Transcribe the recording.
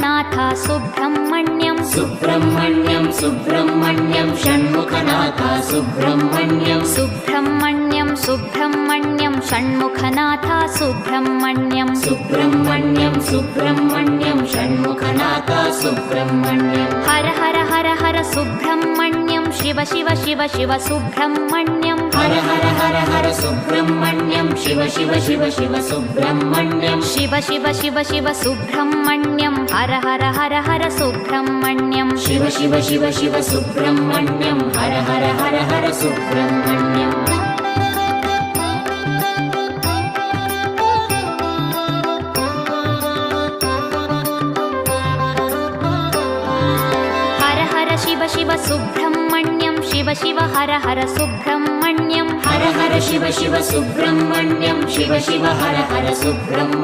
Shanmukhanath Subrahmanyam Subrahmanyam Subrahmanyam Shanmukhanath Subrahmanyam Subrahmanyam Subrahmanyam Shanmukhanath Subrahmanyam Subrahmanyam Subrahmanyam Shanmukhanath Subrahmanyam Har Har Har Har Subrahmanyam Shiva Shiva Shiva Shiva Subrahmanyam Har Har Har Har Subrahmanyam Shiva Shiva Shiva Shiva Subrahmanyam Shiva Shiva Shiva Shiva Subrahmanyam Har Har Har Har Subrahmanyam Shiva Shiva Shiva Shiva Subrahmanyam Har Har Har Har Subrahmanyam Har Har Shiva Shiva Subrahmanyam Shiva Shiva Har Har Subrahmanyam Har Har Shiva Shiva Subrahmanyam Shiva Shiva Har Har Subrahmanyam